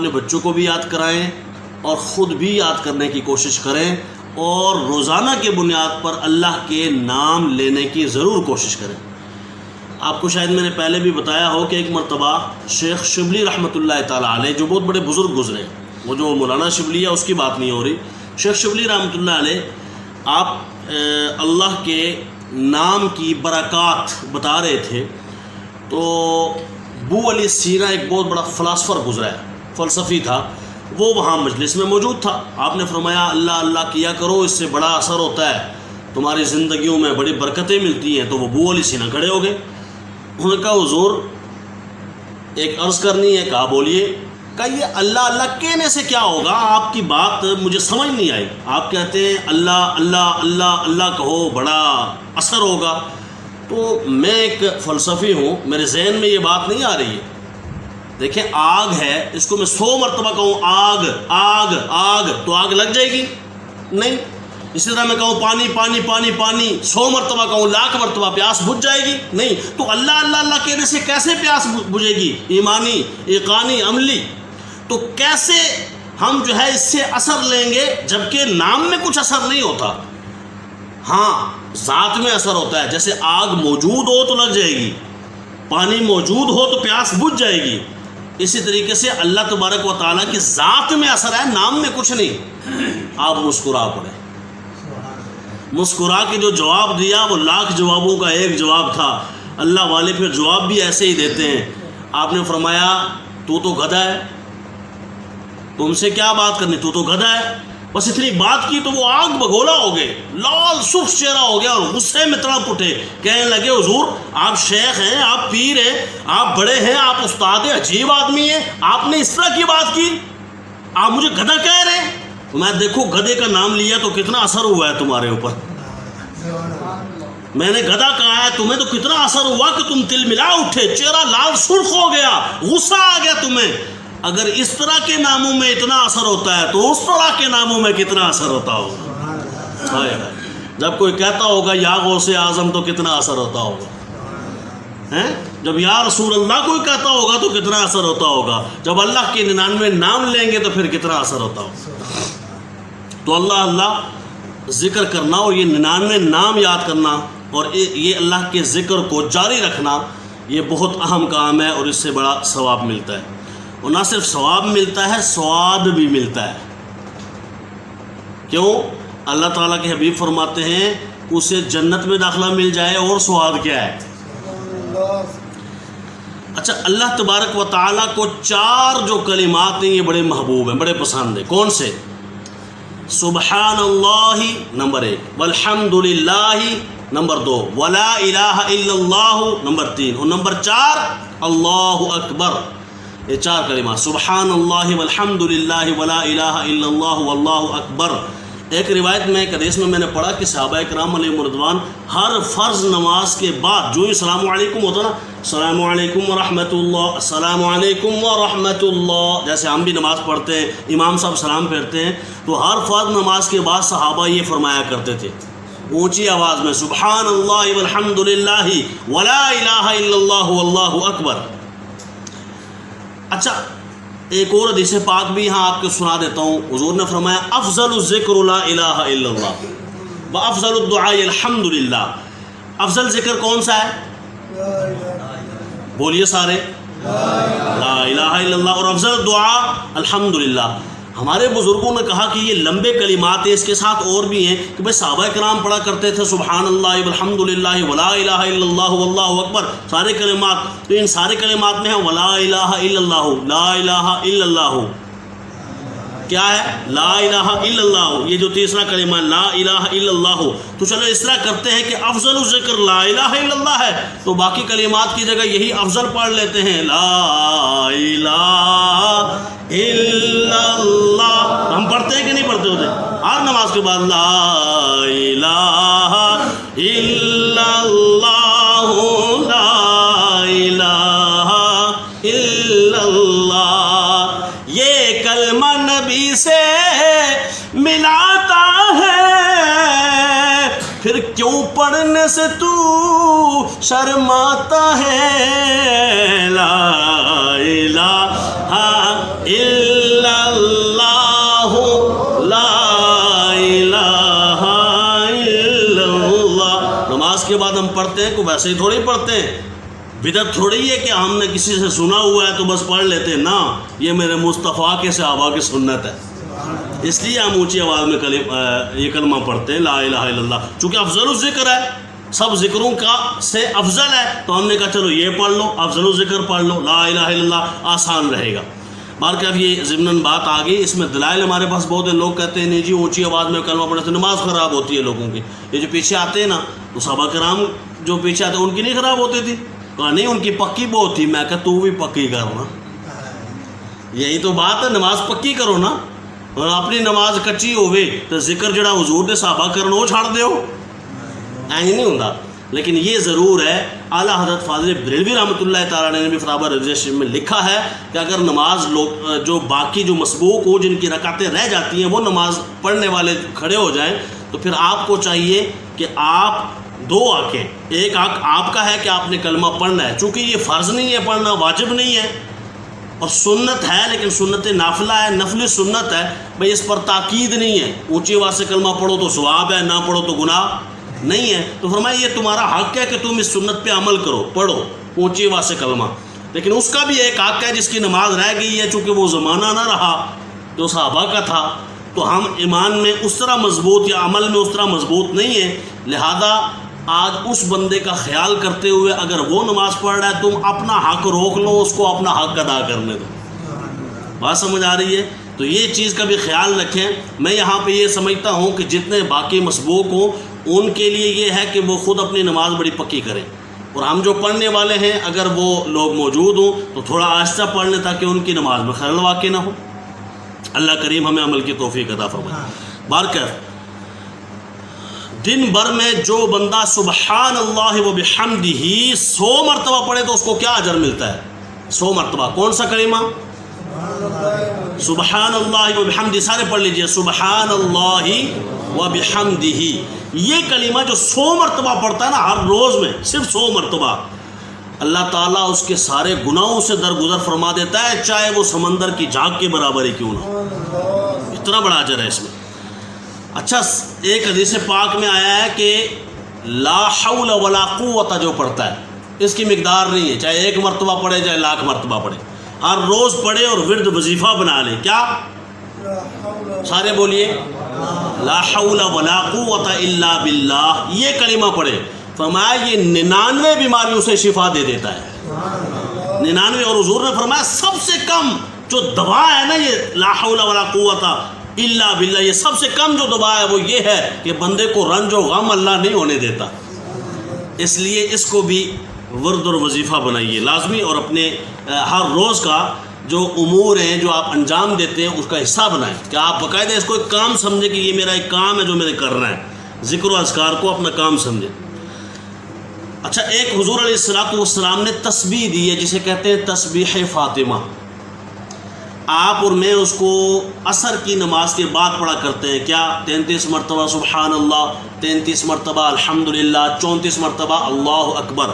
اپنے بچوں کو بھی یاد کرائیں اور خود بھی یاد کرنے کی کوشش کریں، اور روزانہ کے بنیاد پر اللہ کے نام لینے کی ضرور کوشش کریں۔ آپ کو شاید میں نے پہلے بھی بتایا ہو کہ ایک مرتبہ شیخ شبلی رحمۃ اللہ تعالیٰ علیہ، جو بہت بڑے بزرگ گزرے، وہ جو مولانا شبلی ہے اس کی بات نہیں ہو رہی، شیخ شبلی رحمۃ اللہ علیہ، آپ اللہ کے نام کی برکات بتا رہے تھے، تو ابو علی سینا ایک بہت بڑا فلاسفر گزرا ہے، فلسفی تھا، وہ وہاں مجلس میں موجود تھا۔ آپ نے فرمایا اللہ اللہ کیا کرو، اس سے بڑا اثر ہوتا ہے، تمہاری زندگیوں میں بڑی برکتیں ملتی ہیں۔ تو وہ ابو علی سینا کھڑے ہو گئے، انہوں نے کہا حضور ایک عرض کرنی ہے۔ کہا بولیے۔ کہا یہ اللہ اللہ کہنے سے کیا ہوگا؟ آپ کی بات مجھے سمجھ نہیں آئی، آپ کہتے ہیں اللہ اللہ اللہ اللہ کہو بڑا اثر ہوگا۔ تو میں ایک فلسفی ہوں، میرے ذہن میں یہ بات نہیں آ رہی ہے۔ دیکھیں آگ ہے، اس کو میں 100 مرتبہ کہوں آگ آگ آگ تو آگ لگ جائے گی؟ نہیں۔ اسی طرح میں کہوں پانی پانی پانی پانی 100 مرتبہ کہوں، لاکھ مرتبہ، پیاس بجھ جائے گی؟ نہیں۔ تو اللہ اللہ اللہ کہنے سے کیسے پیاس بجھے گی؟ ایمانی، ایقانی، عملی۔ تو کیسے ہم جو ہے اس سے اثر لیں گے جبکہ نام میں کچھ اثر نہیں ہوتا؟ ہاں ذات میں اثر ہوتا ہے، جیسے آگ موجود ہو تو لگ جائے گی، پانی موجود ہو تو پیاس بجھ جائے گی، اسی طریقے سے اللہ تبارک و تعالیٰ کی ذات میں اثر ہے، نام میں کچھ نہیں۔ آپ مسکرا پڑے، مسکرا کے جو جواب دیا وہ لاکھ جوابوں کا ایک جواب تھا۔ اللہ والے پھر جواب بھی ایسے ہی دیتے ہیں۔ آپ نے فرمایا تو گدھا ہے، تم سے کیا بات کرنی، تو گدھا ہے۔ بس اتنی بات کی تو وہ آگ بگولا ہو گئے، لال سرخ چہرہ ہو گیا اور غصے میں تڑپ اٹھے، کہنے لگے حضور آپ شیخ ہیں، آپ پیر ہیں، آپ بڑے ہیں، آپ استاد ہیں، عجیب آدمی ہیں، آپ نے اس طرح کی بات کی، آپ مجھے گدھا کہہ رہے ہیں؟ میں دیکھو گدھے کا نام لیا تو کتنا اثر ہوا ہے تمہارے اوپر، میں نے گدھا کہا ہے تمہیں تو کتنا اثر ہوا کہ تم تل ملا اٹھے، چہرہ لال سرخ ہو گیا، غصہ آ گیا تمہیں۔ اگر اس طرح کے ناموں میں اتنا اثر ہوتا ہے تو اس طرح کے ناموں میں کتنا اثر ہوتا ہوگا؟ جب کوئی کہتا ہوگا یا غوث اعظم تو کتنا اثر ہوتا ہوگا، جب یا رسول اللہ کوئی کہتا ہوگا تو کتنا اثر ہوتا ہوگا، جب اللہ کے 99 نام لیں گے تو پھر کتنا اثر ہوتا ہوگا۔ تو اللہ اللہ ذکر کرنا اور یہ 99 نام یاد کرنا اور یہ اللہ کے ذکر کو جاری رکھنا، یہ بہت اہم کام ہے اور اس سے بڑا ثواب ملتا ہے، اور نہ صرف ثواب ملتا ہے سواد بھی ملتا ہے۔ کیوں؟ اللہ تعالیٰ کے حبیب فرماتے ہیں اسے جنت میں داخلہ مل جائے اور سواد کیا ہے؟ اچھا اللہ تبارک و تعالیٰ کو 4 جو کلمات ہیں یہ بڑے محبوب ہیں، بڑے پسند ہیں۔ کون سے؟ سبحان اللہ نمبر 1، والحمد للہ نمبر 2، ولا الہ الا اللہ نمبر 3، اور نمبر 4 اللہ اکبر۔ یہ 4 کلمات، سبحان اللہ والحمد للہ ولا الہ الا اللہ واللہ اکبر۔ ایک روایت میں ایک حدیث میں نے پڑھا کہ صحابہ کرام علیہم رضوان ہر فرض نماز کے بعد جو ہی السلام علیکم ہوتا نا، السلام علیکم ورحمۃ اللہ، السلام علیکم ورحمۃ اللہ، جیسے ہم بھی نماز پڑھتے ہیں امام صاحب سلام پھیرتے ہیں، تو ہر فرض نماز کے بعد صحابہ یہ فرمایا کرتے تھے اونچی آواز میں، سبحان اللہ والحمد للہ ولا الہ الا اللہ واللہ اکبر۔ اچھا ایک اور حدیث پاک بھی یہاں آپ کو سنا دیتا ہوں، حضور نے فرمایا افضل الذکر لا الہ الا اللہ وافضل الدعاء الحمد للہ۔ افضل ذکر کون سا ہے؟ بولیے سارے، لا الہ الا اللہ، اور افضل دعا الحمد للہ۔ ہمارے بزرگوں نے کہا کہ یہ لمبے کلمات ہیں، اس کے ساتھ اور بھی ہیں کہ بھائی صحابہ کرام پڑھا کرتے تھے سبحان اللہ والحمد للہ ولا الہ الا اللہ واللہ اکبر، سارے کلمات، تو ان سارے کلمات میں ہے ولا الہ الا اللہ، لا الہ الا اللہ کیا ہے؟ لا الہ الا اللہ، یہ جو تیسرا کلمہ لا الہ الا اللہ۔ تو چلو اس طرح کرتے ہیں کہ افضل الذکر لا الہ الا اللہ ہے، تو باقی کلمات کی جگہ یہی افضل پڑھ لیتے ہیں، لا الہ الا اللہ۔ ہم پڑھتے ہیں کہ نہیں پڑھتے ہوتے؟ ہر نماز کے بعد لا الہ الا اللہ، لا الہ الا اللہ، یہ کلمہ نبی سے ملاتا ہے، پھر کیوں پڑھنے سے تو شرماتا ہے، لا الہ الا اللہ، لا الہ الا اللہ۔ نماز کے بعد ہم پڑھتے ہیں، کوئی ویسے ہی تھوڑی پڑھتے ہیں، بدعت تھوڑی ہے کہ ہم نے کسی سے سنا ہوا ہے تو بس پڑھ لیتے ہیں، نہ، یہ میرے مصطفیٰ کے صحابہ کی سنت ہے، اس لیے ہم اونچی آواز میں یہ کلمہ پڑھتے ہیں، لا الہ الا اللہ، چونکہ افضل الذکر ہے، سب ذکروں کا سے افضل ہے، تو ہم نے کہا چلو یہ پڑھ لو، افضل الذکر پڑھ لو، لا الہ الا اللہ، آسان رہے گا۔ بہرکیف یہ ضمناً بات آ گئی، اس میں دلائل ہمارے پاس بہت ہیں۔ لوگ کہتے ہیں نہیں جی اونچی آواز میں کلمہ پڑھنے سے نماز خراب ہوتی ہے لوگوں کی، یہ جو پیچھے آتے ہیں نا، تو صحابہ کرام جو پیچھے آتے ہیں ان کی نہیں خراب ہوتی تھی؟ کہا نہیں، ان کی پکی بہت تھی۔ میں کہا تو بھی پکی کرو نا، یہی تو بات ہے، نماز پکی کرو نا، اور اپنی نماز کچی ہوئے تو ذکر جڑا حضور نے صحابہ کرنا وہ چھاڑ دیو، اینج نہیں ہوتا۔ لیکن یہ ضرور ہے، اعلیٰ حضرت فاضل بریلوی رحمۃ اللہ تعالیٰ نے بھی فتاوی رضویہ میں لکھا ہے کہ اگر نماز لوگ جو باقی جو مسبوق ہو، جن کی رکعتیں رہ جاتی ہیں، وہ نماز پڑھنے والے کھڑے ہو جائیں، تو پھر آپ کو چاہیے کہ آپ دو آنکھیں، ایک آنکھ آپ کا ہے کہ آپ نے کلمہ پڑھنا ہے، چونکہ یہ فرض نہیں ہے پڑھنا، واجب نہیں ہے، اور سنت ہے، لیکن سنت نافلہ ہے، نفل سنت ہے، بھئی اس پر تاکید نہیں ہے، اونچی آواز سے کلمہ پڑھو تو ثواب ہے، نہ پڑھو تو گناہ نہیں ہے۔ تو فرمایا یہ تمہارا حق ہے کہ تم اس سنت پہ عمل کرو، پڑھو اونچی آواز سے کلمہ، لیکن اس کا بھی ایک حق ہے جس کی نماز رہ گئی ہے، چونکہ وہ زمانہ نہ رہا جو صحابہ کا تھا، تو ہم ایمان میں اس طرح مضبوط یا عمل میں اس طرح مضبوط نہیں ہے، لہذا آج اس بندے کا خیال کرتے ہوئے اگر وہ نماز پڑھ رہا ہے، تم اپنا حق روک لو، اس کو اپنا حق ادا کرنے دو۔ بات سمجھ آ رہی ہے؟ تو یہ چیز کا بھی خیال رکھیں۔ میں یہاں پہ یہ سمجھتا ہوں کہ جتنے باقی مسبوق ہوں ان کے لیے یہ ہے کہ وہ خود اپنی نماز بڑی پکی کریں، اور ہم جو پڑھنے والے ہیں اگر وہ لوگ موجود ہوں تو تھوڑا آہستہ پڑھ لیں تاکہ ان کی نماز میں خلل واقع نہ ہو۔ اللہ کریم ہمیں عمل کی توفیق عطا فرمائے۔ بارکر دن بھر میں جو بندہ سبحان اللہ و بحمدہ 100 مرتبہ پڑھے تو اس کو کیا اجر ملتا ہے؟ 100 مرتبہ کون سا کلمہ؟ سبحان اللہ و بحمدہ، سارے پڑھ لیجئے، سبحان اللہ و بحمدہ، یہ کلمہ جو 100 مرتبہ پڑھتا ہے نا ہر روز میں، صرف 100 مرتبہ، اللہ تعالیٰ اس کے سارے گناہوں سے درگزر فرما دیتا ہے، چاہے وہ سمندر کی جھاگ کے برابر ہی کیوں نہ ہو، اتنا بڑا اجر ہے اس میں۔ اچھا، ایک حدیث پاک میں آیا ہے کہ لا حول ولا قوت جو پڑھتا ہے اس کی مقدار نہیں ہے، چاہے 1 مرتبہ پڑھے چاہے 1,00,000 مرتبہ پڑھے، ہر روز پڑھے اور ورد وظیفہ بنا لے۔ کیا؟ سارے بولیے، لا حول ولا قوت الا باللہ، یہ کلمہ پڑھے، فرمایا یہ 99 بیماریوں سے شفا دے دیتا ہے، 99۔ اور حضور نے فرمایا سب سے کم جو دوا ہے نا یہ لا حول ولا قوت الا باللہ، یہ سب سے کم جو دوا ہے وہ یہ ہے کہ بندے کو رنج و غم اللہ نہیں ہونے دیتا، اس لیے اس کو بھی ورد اور وظیفہ بنائیے لازمی، اور اپنے ہر روز کا جو امور ہیں جو آپ انجام دیتے ہیں اس کا حصہ بنائیں، کہ آپ باقاعدہ اس کو ایک کام سمجھیں کہ یہ میرا ایک کام ہے جو میں نے کرنا ہے، ذکر و اذکار کو اپنا کام سمجھیں۔ اچھا، ایک حضور علیہ السلام نے تسبیح دی ہے جسے کہتے ہیں تسبیح فاطمہ، آپ اور میں اس کو عصر کی نماز کے بعد پڑھا کرتے ہیں۔ کیا؟ 33 مرتبہ سبحان اللہ، 33 مرتبہ الحمدللہ، 34 مرتبہ اللہ اکبر۔